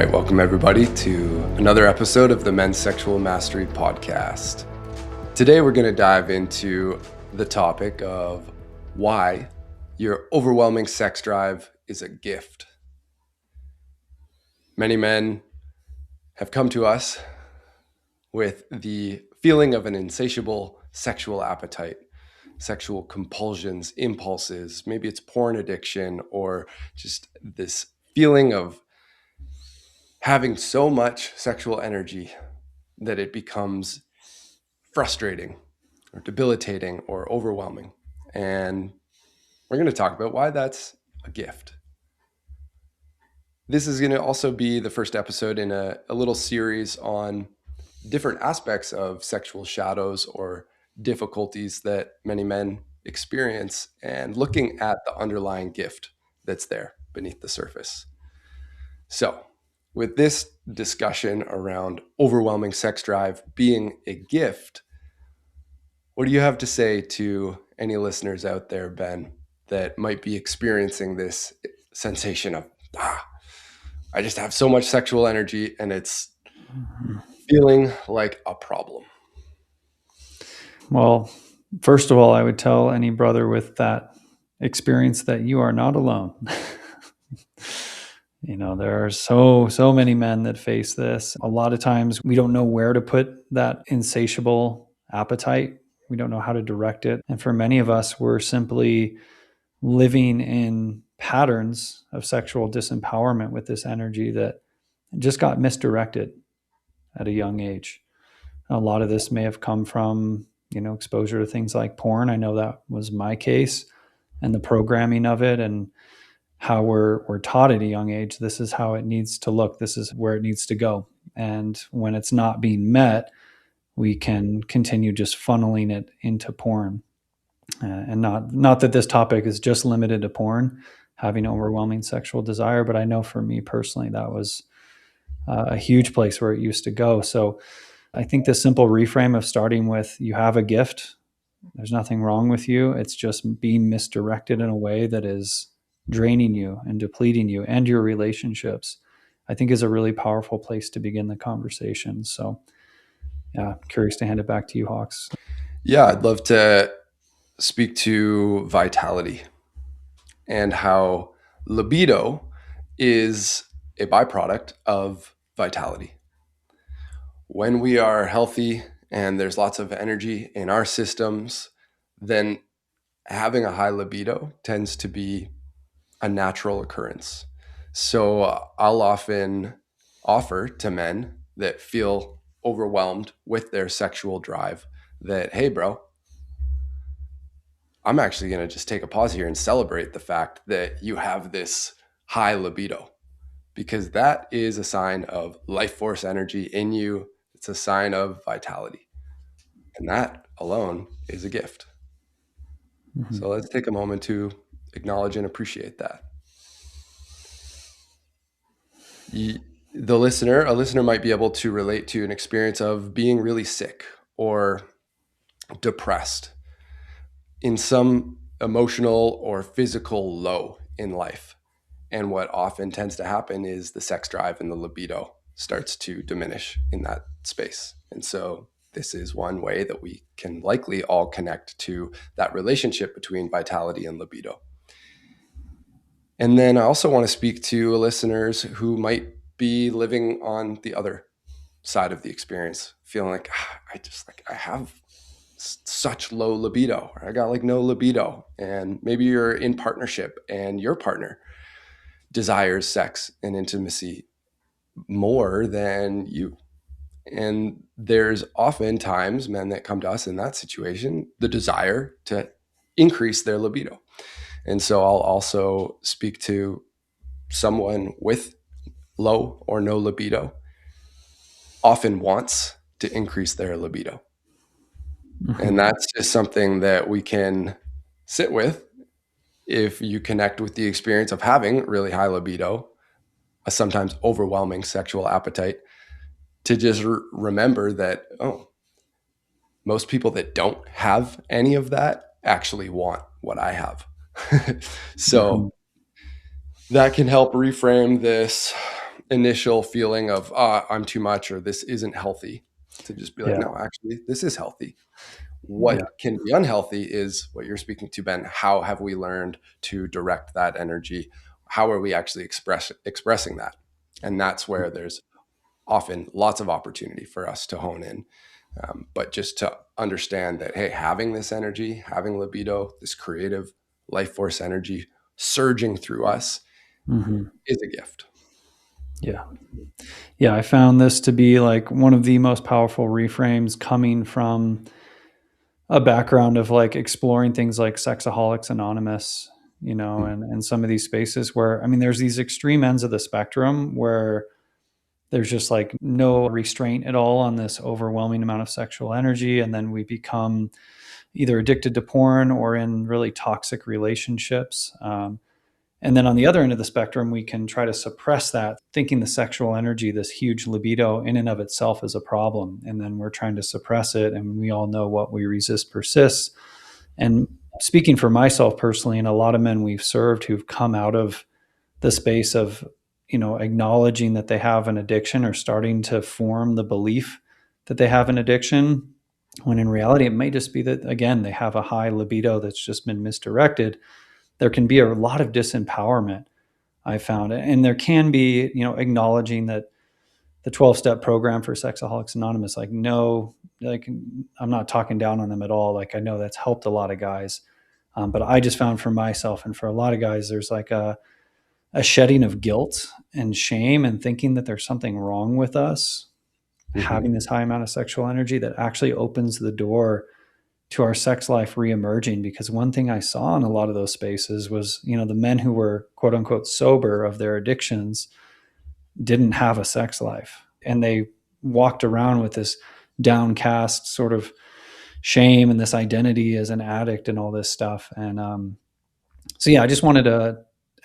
right, welcome everybody to another episode of the Men's Sexual Mastery Podcast. Today we're going to dive into the topic of why your overwhelming sex drive is a gift. Many men have come to us with the feeling of an insatiable sexual appetite, sexual compulsions, impulses. Maybe it's porn addiction or just this feeling of having so much sexual energy that it becomes frustrating or debilitating or overwhelming. And we're going to talk about why that's a gift. This is going to also be the first episode in a little series on different aspects of sexual shadows or difficulties that many men experience and looking at the underlying gift that's there beneath the surface. So, with this discussion around overwhelming sex drive being a gift, what do you have to say to any listeners out there, Ben, that might be experiencing this sensation of, I just have so much sexual energy and it's feeling like a problem? Well, first of all, I would tell any brother with that experience that you are not alone. There are so many men that face this. A lot of times we don't know where to put that insatiable appetite. We don't know how to direct it. And for many of us, we're simply living in patterns of sexual disempowerment with this energy that just got misdirected at a young age. A lot of this may have come from, exposure to things like porn. I know that was my case, and the programming of it and how we're taught at a young age. This is how it needs to look. This is where it needs to go. And when it's not being met, we can continue just funneling it into porn. And not that this topic is just limited to porn, having overwhelming sexual desire, but I know for me personally, that was a huge place where it used to go. So I think the simple reframe of starting with, you have a gift, there's nothing wrong with you. It's just being misdirected in a way that is draining you and depleting you and your relationships, I think is a really powerful place to begin the conversation. So yeah, curious to hand it back to you, Hawks. Yeah, I'd love to speak to vitality and how libido is a byproduct of vitality. When we are healthy and there's lots of energy in our systems, then having a high libido tends to be a natural occurrence. So I'll often offer to men that feel overwhelmed with their sexual drive that, hey, bro, I'm actually going to just take a pause here and celebrate the fact that you have this high libido, because that is a sign of life force energy in you. It's a sign of vitality. And that alone is a gift. Mm-hmm. So let's take a moment to acknowledge and appreciate that. A listener might be able to relate to an experience of being really sick or depressed, in some emotional or physical low in life. And what often tends to happen is the sex drive and the libido starts to diminish in that space. And so this is one way that we can likely all connect to that relationship between vitality and libido. And then I also want to speak to listeners who might be living on the other side of the experience, feeling like, I have such low libido, or I got like no libido. And maybe you're in partnership and your partner desires sex and intimacy more than you. And there's oftentimes men that come to us in that situation, the desire to increase their libido. And so I'll also speak to someone with low or no libido often wants to increase their libido. Mm-hmm. And that's just something that we can sit with if you connect with the experience of having really high libido, a sometimes overwhelming sexual appetite, to just remember that, most people that don't have any of that actually want what I have. So that can help reframe this initial feeling of, ah, I'm too much or this isn't healthy, to just be like, Yeah. no, actually, this is healthy. Yeah. What can be unhealthy is what you're speaking to, Ben. How have we learned to direct that energy? How are we actually expressing that? And that's where there's often lots of opportunity for us to hone in. But just to understand that, hey, having this energy, having libido, this creative life force energy surging through us Hmm. is a gift. Yeah. Yeah. I found this to be like one of the most powerful reframes coming from a background of like exploring things like Sexaholics Anonymous, Mm. and some of these spaces where, I mean, there's these extreme ends of the spectrum where there's just like no restraint at all on this overwhelming amount of sexual energy. And then we become either addicted to porn or in really toxic relationships. And then on the other end of the spectrum, we can try to suppress that, thinking the sexual energy, this huge libido in and of itself is a problem. And then we're trying to suppress it. And we all know what we resist persists. And speaking for myself personally, and a lot of men we've served who've come out of the space of, acknowledging that they have an addiction or starting to form the belief that they have an addiction, when in reality, it may just be that, again, they have a high libido that's just been misdirected. There can be a lot of disempowerment, I found. And there can be, acknowledging that the 12-step program for Sexaholics Anonymous, like, no, like, I'm not talking down on them at all. Like, I know that's helped a lot of guys. But I just found for myself and for a lot of guys, there's like a shedding of guilt and shame and thinking that there's something wrong with us Mm-hmm. having this high amount of sexual energy that actually opens the door to our sex life reemerging. Because one thing I saw in a lot of those spaces was, the men who were quote unquote sober of their addictions didn't have a sex life. And they walked around with this downcast sort of shame and this identity as an addict and all this stuff. And so, yeah, I just wanted to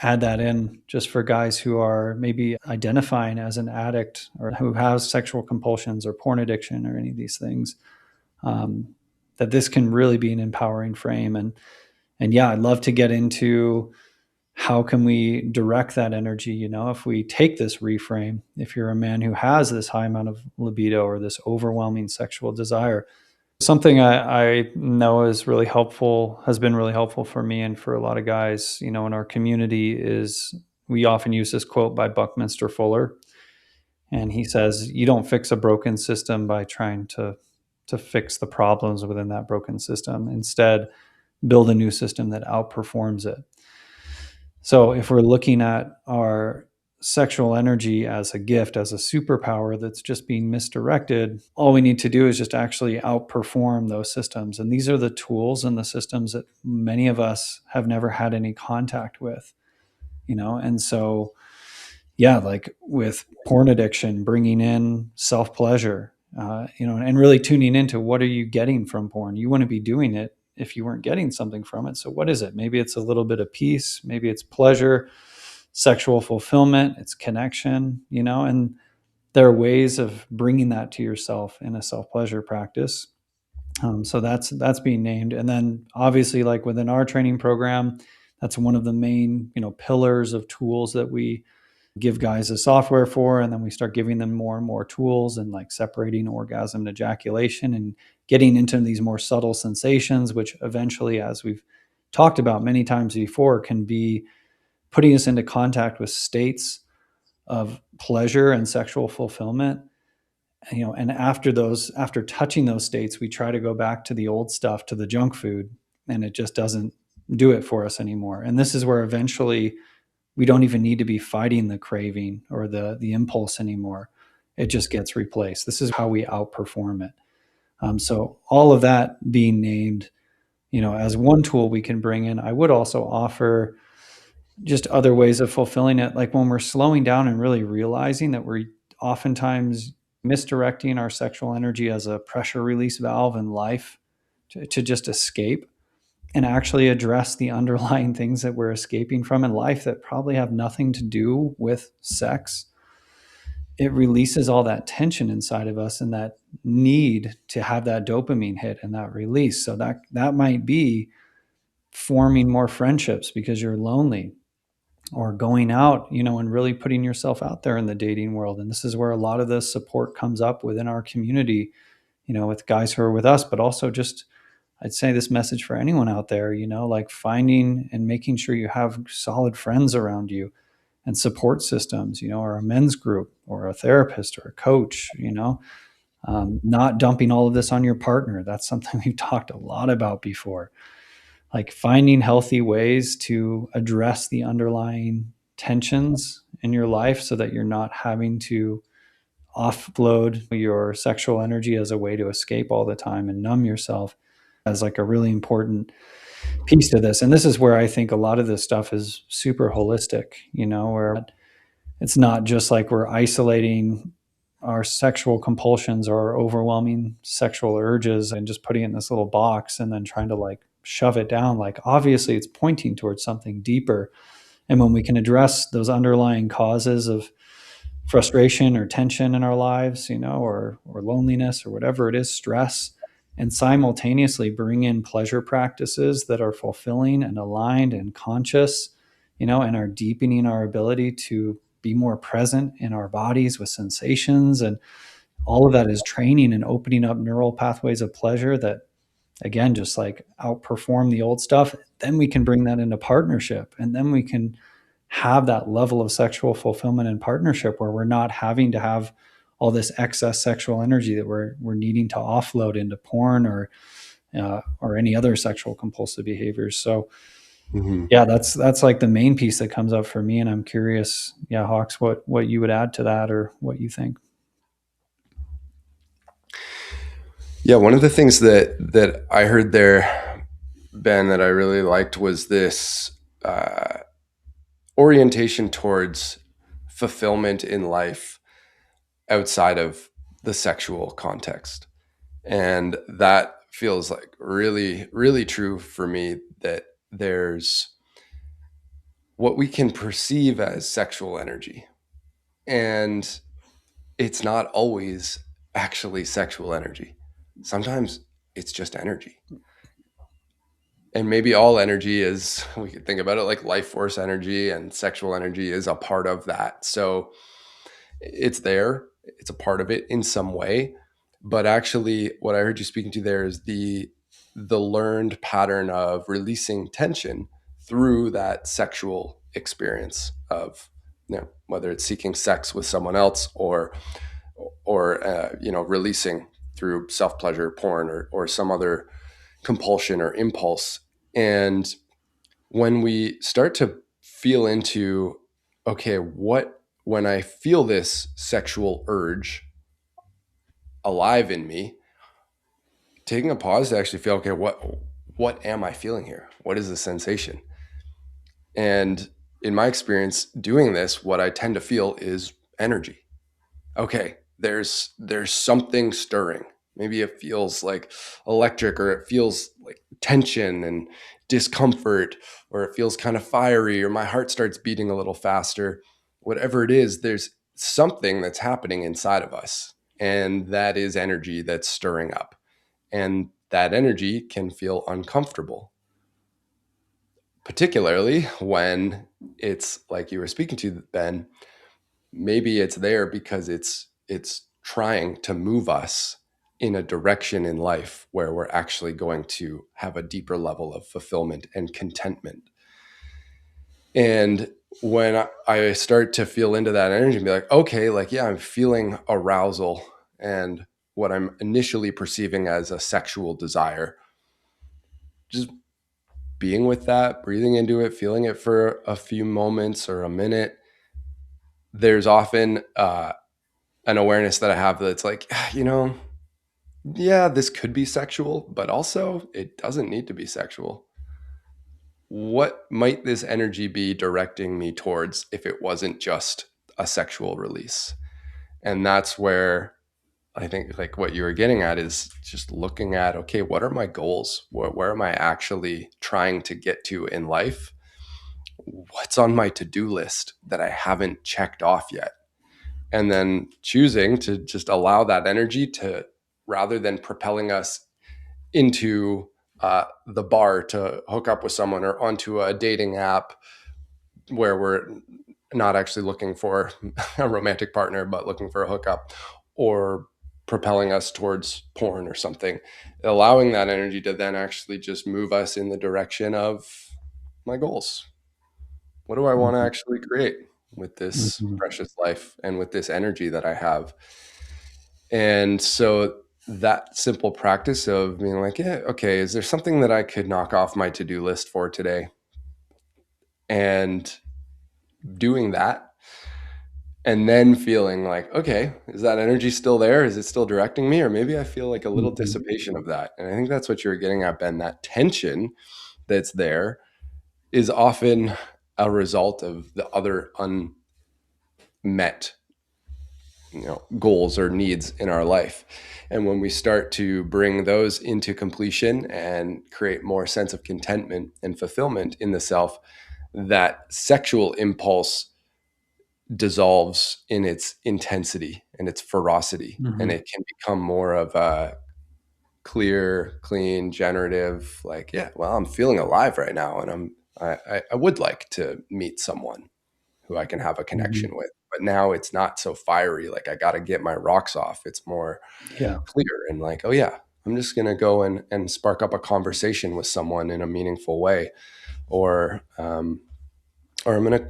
add that in just for guys who are maybe identifying as an addict or who has sexual compulsions or porn addiction or any of these things. Um, that this can really be an empowering frame. And yeah, I'd love to get into how can we direct that energy. If we take this reframe, if you're a man who has this high amount of libido or this overwhelming sexual desire, something I know is really helpful, has been really helpful for me and for a lot of guys, in our community, is we often use this quote by Buckminster Fuller. And he says, you don't fix a broken system by trying to fix the problems within that broken system. Instead, build a new system that outperforms it. So if we're looking at our sexual energy as a gift, as a superpower that's just being misdirected, all we need to do is just actually outperform those systems. And these are the tools and the systems that many of us have never had any contact with, And so, yeah, like with porn addiction, bringing in self pleasure, and really tuning into what are you getting from porn? You wouldn't be doing it if you weren't getting something from it. So what is it? Maybe it's a little bit of peace, maybe it's pleasure, sexual fulfillment, it's connection, and there are ways of bringing that to yourself in a self pleasure practice. So that's being named, and then obviously, like within our training program, that's one of the main pillars of tools that we give guys the software for, and then we start giving them more and more tools and like separating orgasm and ejaculation and getting into these more subtle sensations, which eventually, as we've talked about many times before, can be putting us into contact with states of pleasure and sexual fulfillment. And after touching those states, we try to go back to the old stuff, to the junk food, and it just doesn't do it for us anymore. And this is where eventually we don't even need to be fighting the craving or the impulse anymore. It just gets replaced. This is how we outperform it. So all of that being named, as one tool we can bring in, I would also offer just other ways of fulfilling it. Like when we're slowing down and really realizing that we're oftentimes misdirecting our sexual energy as a pressure release valve in life to just escape and actually address the underlying things that we're escaping from in life that probably have nothing to do with sex. It releases all that tension inside of us and that need to have that dopamine hit and that release. So that might be forming more friendships because you're lonely. or going out, and really putting yourself out there in the dating world. And this is where a lot of the support comes up within our community, with guys who are with us, but also just, I'd say this message for anyone out there, like finding and making sure you have solid friends around you and support systems, or a men's group or a therapist or a coach, not dumping all of this on your partner. That's something we've talked a lot about before. Like finding healthy ways to address the underlying tensions in your life so that you're not having to offload your sexual energy as a way to escape all the time and numb yourself as like a really important piece to this. And this is where I think a lot of this stuff is super holistic, where it's not just like we're isolating our sexual compulsions or overwhelming sexual urges and just putting it in this little box and then trying to like shove it down. Like obviously it's pointing towards something deeper. And when we can address those underlying causes of frustration or tension in our lives, or loneliness or whatever it is, stress, and simultaneously bring in pleasure practices that are fulfilling and aligned and conscious, and are deepening our ability to be more present in our bodies with sensations. And all of that is training and opening up neural pathways of pleasure that, again, just like outperform the old stuff. Then we can bring that into partnership, and then we can have that level of sexual fulfillment in partnership where we're not having to have all this excess sexual energy that we're needing to offload into porn or any other sexual compulsive behaviors. So Hmm. yeah, that's like the main piece that comes up for me. And I'm curious, yeah, Hawks, what you would add to that or what you think. Yeah, one of the things that I heard there, Ben, that I really liked was this uh, orientation towards fulfillment in life outside of the sexual context. And that feels like really, really true for me, that there's what we can perceive as sexual energy. And it's not always actually sexual energy. Sometimes it's just energy. And maybe all energy is, we could think about it like life force energy, and sexual energy is a part of that. So it's there, it's a part of it in some way. But actually, what I heard you speaking to there is the learned pattern of releasing tension through that sexual experience of, whether it's seeking sex with someone else, or releasing through self pleasure, porn, or some other compulsion or impulse. And when we start to feel into, okay, what, when I feel this sexual urge alive in me, taking a pause to actually feel, okay, what am I feeling here? What is the sensation? And in my experience doing this, what I tend to feel is energy. Okay, there's something stirring. Maybe it feels like electric, or it feels like tension and discomfort, or it feels kind of fiery, or my heart starts beating a little faster. Whatever it is, there's something that's happening inside of us, and that is energy that's stirring up. And that energy can feel uncomfortable, particularly when it's like you were speaking to, Ben. Maybe it's there because it's trying to move us in a direction in life where we're actually going to have a deeper level of fulfillment and contentment. And when I start to feel into that energy and be like, okay, like, yeah, I'm feeling arousal and what I'm initially perceiving as a sexual desire, just being with that, breathing into it, feeling it for a few moments or a minute. There's often an awareness that I have that's like, yeah, this could be sexual, but also it doesn't need to be sexual. What might this energy be directing me towards if it wasn't just a sexual release? And that's where I think, like, what you were getting at is just looking at, okay, what are my goals? Where am I actually trying to get to in life? What's on my to-do list that I haven't checked off yet? And then choosing to just allow that energy to, rather than propelling us into the bar to hook up with someone or onto a dating app, where we're not actually looking for a romantic partner, but looking for a hookup, or propelling us towards porn or something. Allowing that energy to then actually just move us in the direction of my goals. What do I want to Mhm. actually create with this Mhm. precious life and with this energy that I have? And so that simple practice of being like, yeah, okay, is there something that I could knock off my to-do list for today? And doing that, and then feeling like, okay, is that energy still there? Is it still directing me? Or maybe I feel like a little Mhm. dissipation of that. And I think that's what you were getting at, Ben. That tension that's there is often a result of the other unmet, goals or needs in our life. And when we start to bring those into completion and create more sense of contentment and fulfillment in the self, that sexual impulse dissolves in its intensity and its ferocity, and Mhm. it can become more of a clear, clean, generative, like, yeah, well, I'm feeling alive right now, and I would like to meet someone who I can have a connection Mhm. with. But now it's not so fiery, like I got to get my rocks off. It's more Yeah. clear and like, oh yeah, I'm just gonna go and spark up a conversation with someone in a meaningful way, or or I'm gonna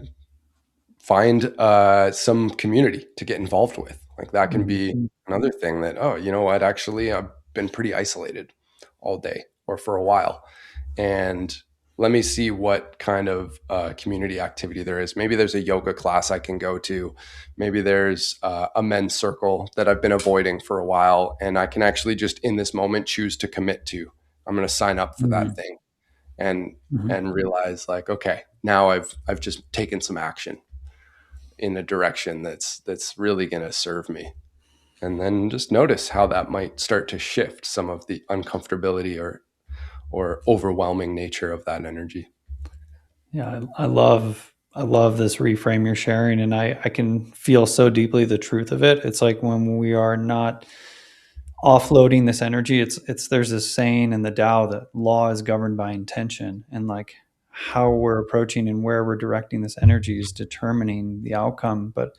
find some community to get involved with. Like that can be Mhm. another thing that, oh, you know what? Actually, I've been pretty isolated all day or for a while. And let me see what kind of community activity there is. Maybe there's a yoga class I can go to. Maybe there's a men's circle that I've been avoiding for a while. And I can actually just in this moment choose to commit to. I'm going to sign up for that Mhm. thing and Mhm. realize like, okay, now I've just taken some action in a direction that's really going to serve me, and then just notice how that might start to shift some of the uncomfortability or overwhelming nature of that energy. Yeah, I love this reframe you're sharing, and I can feel so deeply the truth of it. It's like when we are not offloading this energy, it's there's this saying in the Tao that law is governed by intention, and like how we're approaching and where we're directing this energy is determining the outcome. But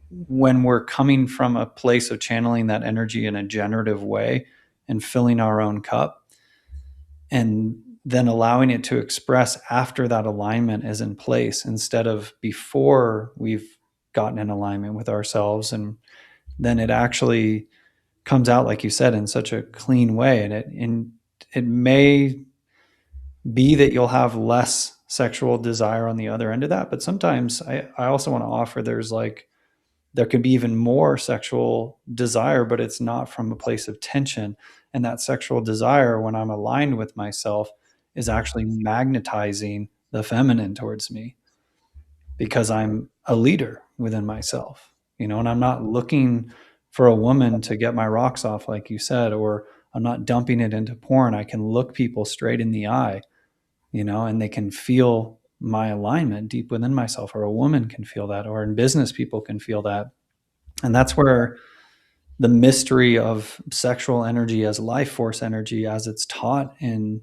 when we're coming from a place of channeling that energy in a generative way and filling our own cup, and then allowing it to express after that alignment is in place instead of before we've gotten in alignment with ourselves, and then it actually comes out like you said in such a clean way, and it may be that you'll have less sexual desire on the other end of that, but sometimes I also want to offer there's like there can be even more sexual desire, but it's not from a place of tension. And that sexual desire, when I'm aligned with myself, is actually magnetizing the feminine towards me because I'm a leader within myself, and I'm not looking for a woman to get my rocks off, like you said, or I'm not dumping it into porn. I can look people straight in the eye, and they can feel my alignment deep within myself, or a woman can feel that, or in business, people can feel that. And that's where the mystery of sexual energy as life force energy, as it's taught in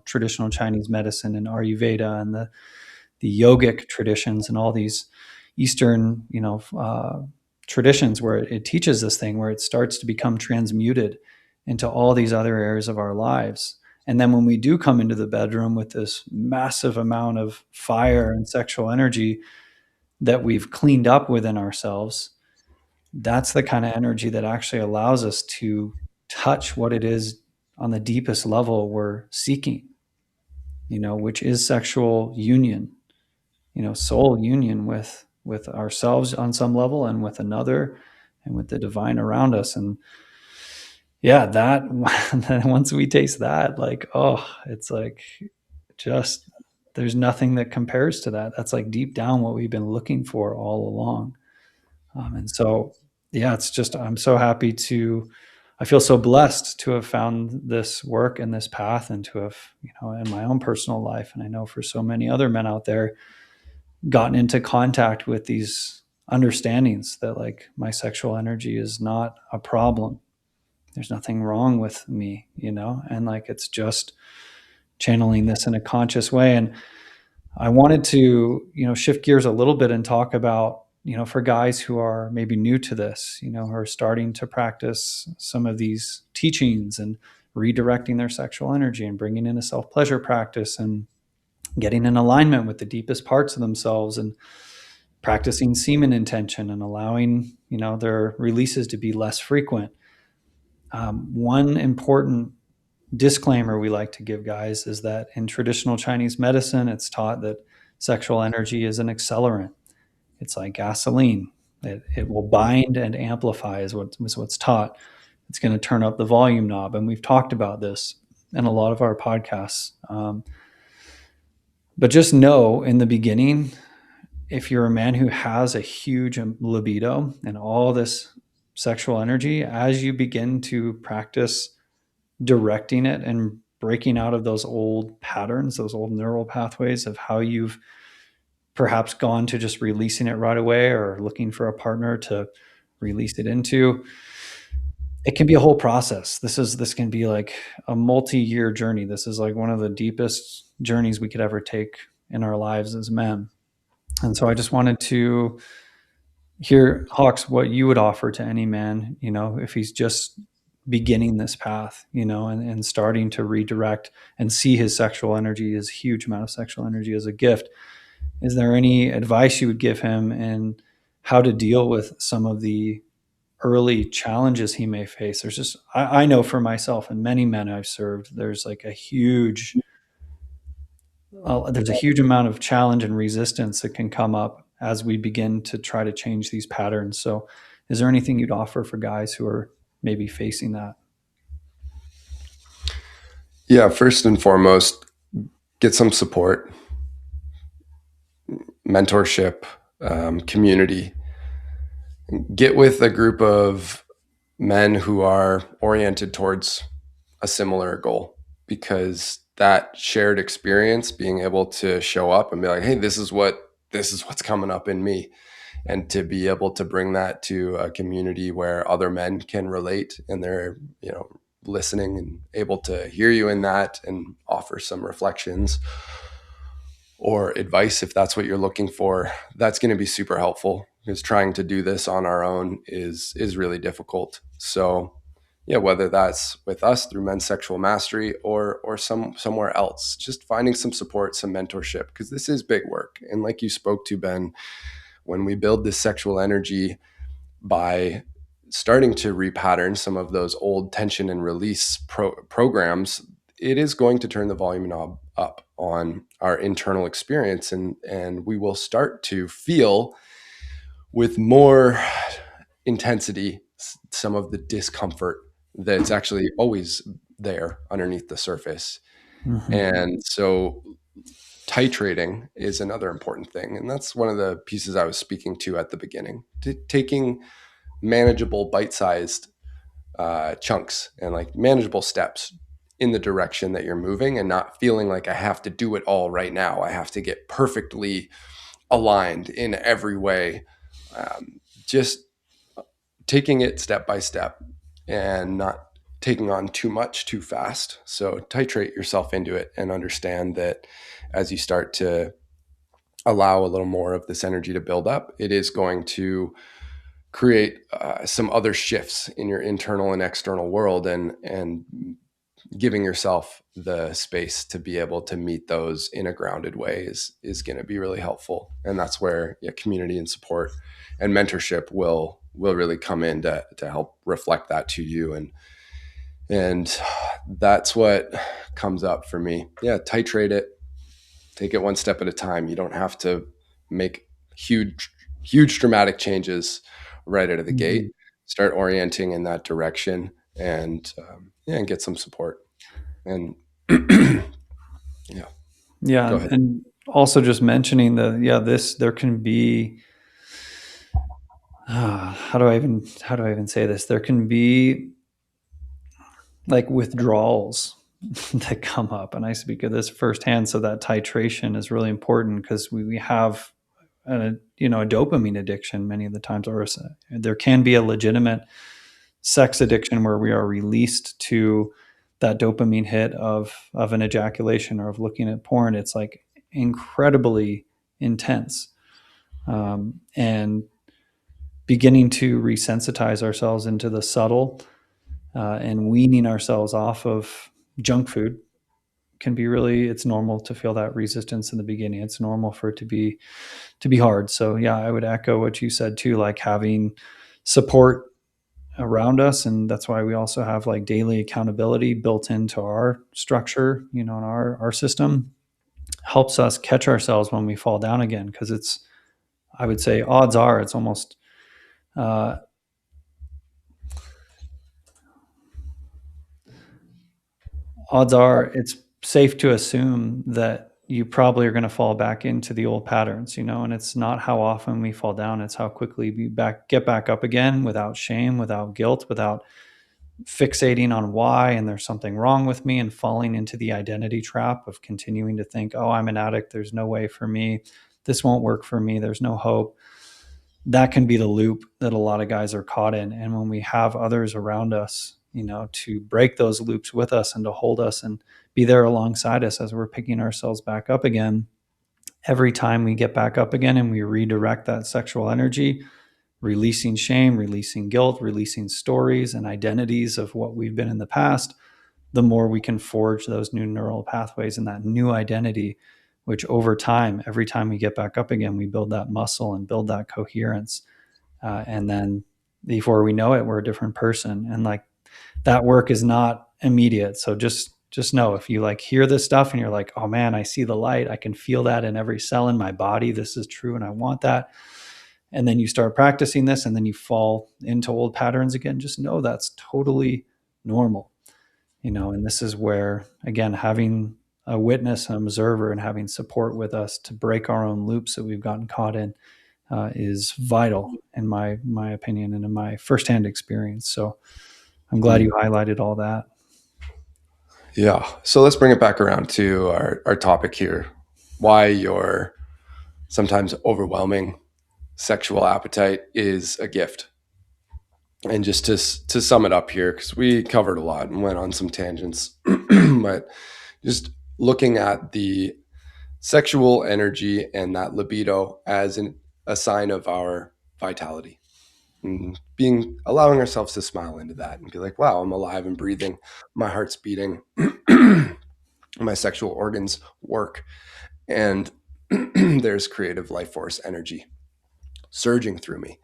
traditional Chinese medicine and Ayurveda and the yogic traditions and all these Eastern traditions, where it teaches this thing where it starts to become transmuted into all these other areas of our lives. And then when we do come into the bedroom with this massive amount of fire and sexual energy that we've cleaned up within ourselves, that's the kind of energy that actually allows us to touch what it is on the deepest level we're seeking, which is sexual union, soul union with ourselves on some level and with another and with the divine around us. And yeah, that once we taste that, like, oh, it's like just there's nothing that compares to that. That's like deep down what we've been looking for all along. And so, yeah, it's just, I'm so happy I feel so blessed to have found this work and this path, and to have, in my own personal life, and I know for so many other men out there, gotten into contact with these understandings that like my sexual energy is not a problem. There's nothing wrong with me, and like it's just channeling this in a conscious way. And I wanted to, shift gears a little bit and talk about, for guys who are maybe new to this, who are starting to practice some of these teachings and redirecting their sexual energy and bringing in a self pleasure practice and getting in alignment with the deepest parts of themselves and practicing semen intention and allowing, their releases to be less frequent. One important disclaimer we like to give guys is that in traditional Chinese medicine, it's taught that sexual energy is an accelerant. It's like gasoline. It will bind and amplify, is what's taught. It's going to turn up the volume knob. And we've talked about this in a lot of our podcasts. But just know in the beginning, if you're a man who has a huge libido and all this sexual energy, as you begin to practice directing it and breaking out of those old patterns, those old neural pathways of how you've perhaps gone to just releasing it right away or looking for a partner to release it into, it can be a whole process. This can be like a multi-year journey. This is like one of the deepest journeys we could ever take in our lives as men. And so I just wanted to hear, Hawks, what you would offer to any man, if he's just beginning this path, and starting to redirect and see his sexual energy, his huge amount of sexual energy as a gift. Is there any advice you would give him in how to deal with some of the early challenges he may face? I know for myself and many men I've served, there's a huge amount of challenge and resistance that can come up as we begin to try to change these patterns. So is there anything you'd offer for guys who are maybe facing that? Yeah, first and foremost, get some support, mentorship, community. Get with a group of men who are oriented towards a similar goal, because that shared experience, being able to show up and be like, hey, this is what's coming up in me, and to be able to bring that to a community where other men can relate, and they're listening and able to hear you in that and offer some reflections or advice if that's what you're looking for. That's going to be super helpful, because trying to do this on our own is really difficult. So yeah, whether that's with us through Men's Sexual Mastery or somewhere else, just finding some support, some mentorship, because this is big work. And like you spoke to, Ben, when we build this sexual energy by starting to repattern some of those old tension and release programs, it is going to turn the volume knob up on our internal experience, and we will start to feel with more intensity some of the discomfort that's actually always there underneath the surface. Mm-hmm. And so titrating is another important thing. And that's one of the pieces I was speaking to at the beginning. Taking manageable, bite-sized chunks and like manageable steps in the direction that you're moving, and not feeling like I have to do it all right now. I have to get perfectly aligned in every way. Just taking it step by step and not taking on too much too fast. So titrate yourself into it and understand that as you start to allow a little more of this energy to build up, it is going to create some other shifts in your internal and external world, and giving yourself the space to be able to meet those in a grounded way is going to be really helpful. And that's where community and support and mentorship will really come in to help reflect that to you. And that's what comes up for me. Yeah, titrate it, take it one step at a time. You don't have to make huge dramatic changes right out of the Mm-hmm. gate. Start orienting in that direction, and get some support. And yeah, Yeah. go ahead. And also just mentioning there can be, how do I even say this? There can be like withdrawals that come up. And I speak of this firsthand. So that titration is really important because we have a dopamine addiction many of the times, or there can be a legitimate sex addiction where we are released to that dopamine hit of an ejaculation or of looking at porn. It's like incredibly intense, and beginning to resensitize ourselves into the subtle, and weaning ourselves off of junk food can be really, it's normal to feel that resistance in the beginning. It's normal for it to be hard. So yeah, I would echo what you said too, like having support around us. And that's why we also have like daily accountability built into our structure, in our system, helps us catch ourselves when we fall down again. Cause it's, I would say odds are it's almost, uh, odds are it's safe to assume that you probably are going to fall back into the old patterns, and it's not how often we fall down, it's how quickly we get back up again without shame, without guilt, without fixating on why and there's something wrong with me, and falling into the identity trap of continuing to think, oh, I'm an addict, there's no way for me, this won't work for me, there's no hope. That can be the loop that a lot of guys are caught in. And when we have others around us, to break those loops with us and to hold us and be there alongside us as we're picking ourselves back up again, every time we get back up again and we redirect that sexual energy, releasing shame, releasing guilt, releasing stories and identities of what we've been in the past, the more we can forge those new neural pathways and that new identity, which over time, every time we get back up again, we build that muscle and build that coherence. And then before we know it, we're a different person. And like that work is not immediate. So just know, if you like hear this stuff and you're like, oh man, I see the light, I can feel that in every cell in my body, this is true and I want that. And then you start practicing this and then you fall into old patterns again, just know that's totally normal. And this is where, again, having a witness, an observer, and having support with us to break our own loops that we've gotten caught in is vital, in my opinion, and in my firsthand experience. So I'm glad Mm. you highlighted all that. Yeah. So let's bring it back around to our topic here. Why your sometimes overwhelming sexual appetite is a gift. And just to sum it up here, because we covered a lot and went on some tangents, but just looking at the sexual energy and that libido as a sign of our vitality, and allowing ourselves to smile into that and be like, wow, I'm alive and breathing, my heart's beating, my sexual organs work, and there's creative life force energy surging through me.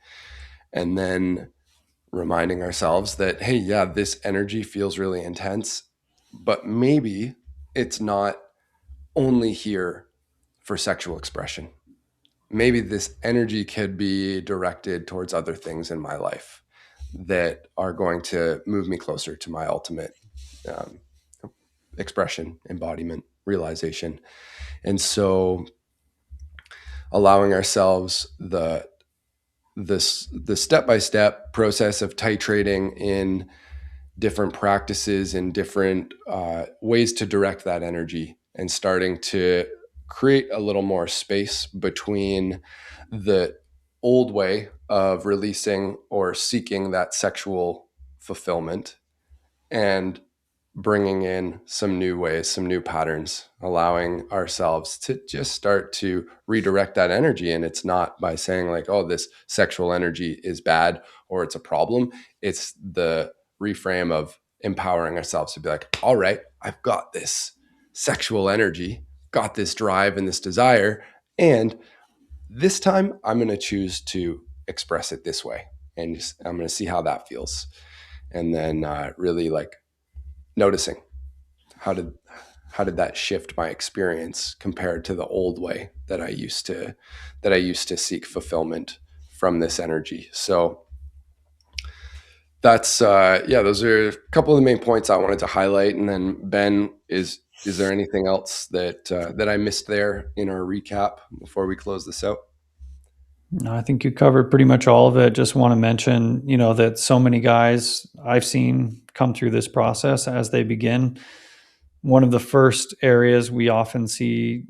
And then reminding ourselves that, hey, yeah, this energy feels really intense, but maybe it's not only here for sexual expression. Maybe this energy could be directed towards other things in my life that are going to move me closer to my ultimate um, expression, embodiment, realization. And so allowing ourselves the step-by-step process of titrating in different practices and different ways to direct that energy, and starting to create a little more space between the old way of releasing or seeking that sexual fulfillment and bringing in some new ways, some new patterns, allowing ourselves to just start to redirect that energy. And it's not by saying, like, oh, this sexual energy is bad or it's a problem. It's the reframe of empowering ourselves to be like, all right, I've got this sexual energy, got this drive and this desire. And this time I'm going to choose to express it this way. And I'm going to see how that feels. And then really like noticing how did how did that shift my experience compared to the old way that I used to seek fulfillment from this energy. So that's yeah, those are a couple of the main points I wanted to highlight. And then Ben, is there anything else that I missed there in our recap before we close this out? No, I think you covered pretty much all of it. Just want to mention, that so many guys I've seen come through this process as they begin. One of the first areas we often see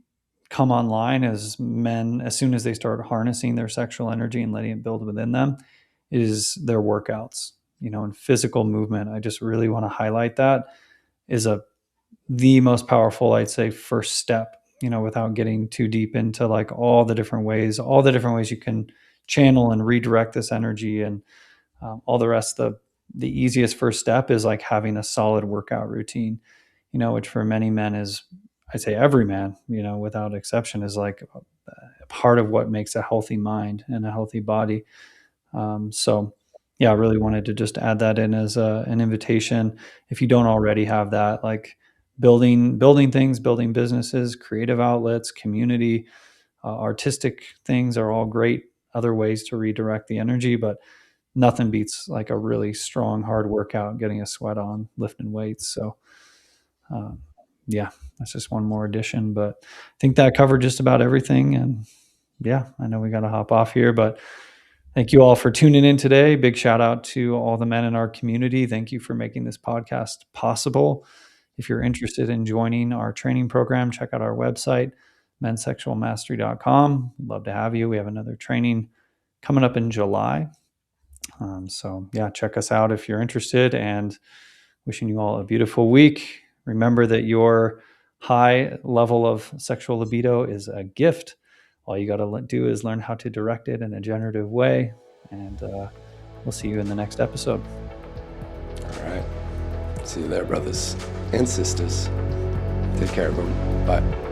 come online as men, as soon as they start harnessing their sexual energy and letting it build within them, is their workouts, and physical movement. I just really want to highlight that is the most powerful, I'd say, first step without getting too deep into like all the different ways you can channel and redirect this energy and all the rest. The easiest first step is like having a solid workout routine, which for many men is, I'd say every man, without exception, is like part of what makes a healthy mind and a healthy body. So yeah, I really wanted to just add that in as an invitation. If you don't already have that, like building things, building businesses, creative outlets, community, artistic things are all great other ways to redirect the energy, but nothing beats like a really strong, hard workout, getting a sweat on, lifting weights. So uh, yeah, that's just one more addition, but I think that covered just about everything. And yeah, I know we got to hop off here, but thank you all for tuning in today. Big shout out to all the men in our community. Thank you for making this podcast possible. If you're interested in joining our training program, check out our website, mensexualmastery.com. We'd love to have you. We have another training coming up in July. So yeah, check us out if you're interested, and wishing you all a beautiful week. Remember that your high level of sexual libido is a gift. All you got to do is learn how to direct it in a generative way. And we'll see you in the next episode. All right. See you there, brothers and sisters. Take care of them. Bye.